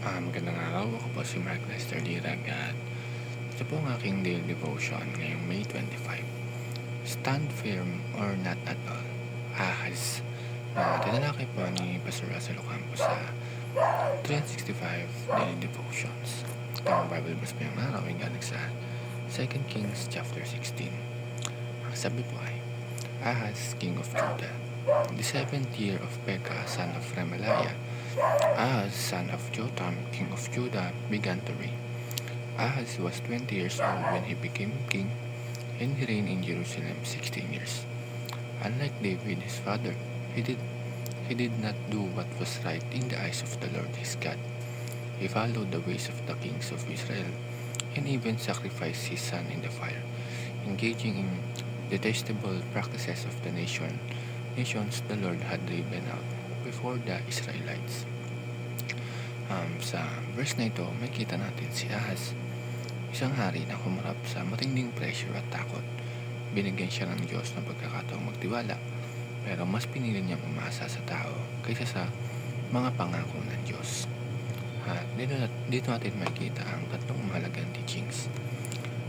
Magandang araw. Ako po si Mark Lester Dirag at ito po ang aking daily devotion ngayong May 25. Stand firm or not at all. Ahas. Tinalakay po ni Pastor Russell Ocampo sa 365 Daily Devotions. Itong Bible verse po yung araw ay galing sa 2 Kings chapter 16. Ang sabi po ay, Ahaz, king of Judah, in the 7th year of Pekah, son of Remaliah, Ahaz, son of Jotham, king of Judah, began to reign. Ahaz was 20 years old when he became king, and he reigned in Jerusalem 16 years. Unlike David, his father, he did not do what was right in the eyes of the Lord his God. He followed the ways of the kings of Israel, and even sacrificed his son in the fire, engaging in detestable practices of the nations the Lord had driven out before the Israelites. Sa verse na ito, makita natin si Ahaz, isang hari na humarap sa matinding pressure at takot. Binigyan siya ng Diyos ng pagkakataong magtiwala, pero mas pinili niyang umasa sa tao kaysa sa mga pangako ng Diyos. At dito natin makikita ang tatlong mahalagang teachings.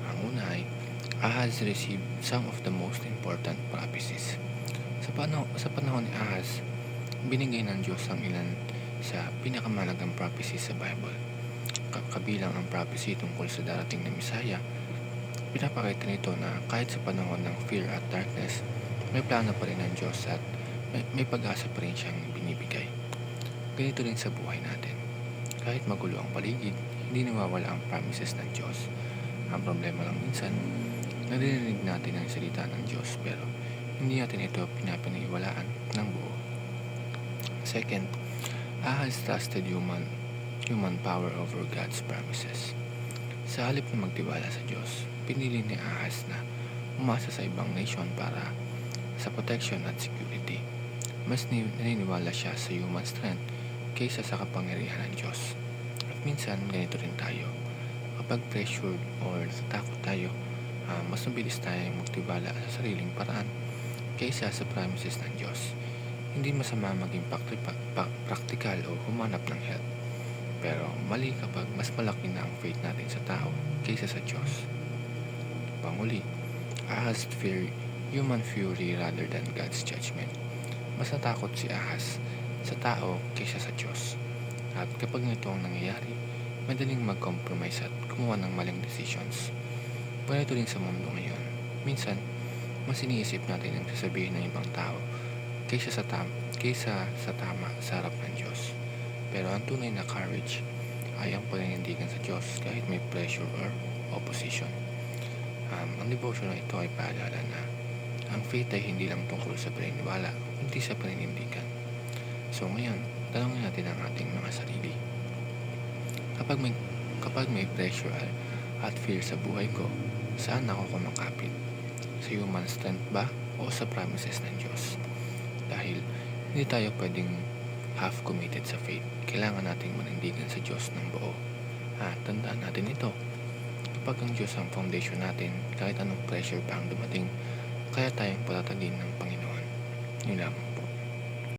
Ang una ay, Ahaz received some of the most important prophecies. Sa panahon ni Ahaz, binigay ng Diyos ang ilan sa pinakamahalagang prophecies sa Bible. Kabilang ang prophecy tungkol sa darating na Messiah. Pinapakita nito na kahit sa panahon ng fear at darkness, may plano pa rin ng Diyos at may pag-asa pa rin siyang binibigay. Ganito rin sa buhay natin. Kahit magulo ang paligid, hindi nawawala ang promises ng Diyos. Ang problema lang minsan, naririnig natin ang salita ng Diyos pero hindi natin ito pinapaniwalaan ng buo. Second, Ahaz trusted human power over God's promises. Sa halip na magtiwala sa Diyos, pinili ni Ahaz na umasa sa ibang nation para sa protection at security. Mas naniniwala siya sa human strength kaysa sa kapangyarihan ng Diyos. At minsan, ganito rin tayo. Kapag pressured or natakot tayo, mas mabilis tayong magtiwala sa sariling paraan kaysa sa promises ng Diyos. Hindi masama maging practical o humanap ng help. Pero mali kapag mas malaki na ang faith natin sa tao kaysa sa Diyos. Panguli, Ahaz feared human fury rather than God's judgment. Mas natakot si Ahaz sa tao kaysa sa Diyos. At kapag ito ang nangyayari, madaling mag-compromise at kumuha ng maling decisions. Ganito rin sa mundo ngayon. Minsan, mas iniisip natin ang sasabihin ng ibang tao kaysa sa tama sa harap ng Diyos. Pero ang tunay na courage ay ang paninindigan sa Diyos kahit may pressure or opposition. Ang devotion na ito ay paalala na ang faith ay hindi lang tungkol sa paniniwala, kundi sa paninindigan. So ngayon, tanongin natin ang ating mga sarili. Kapag may pressure at fear sa buhay ko, saan ako kumakapit? Sa human strength ba o sa promises ng Diyos? Dahil hindi tayo pwedeng half committed sa faith. Kailangan nating manindigan sa Diyos ng buo. Tandaan natin ito. Kapag ang Diyos ang foundation natin, kahit anong pressure pa ang dumating, kaya tayong patatagin ng Panginoon. Yun lang.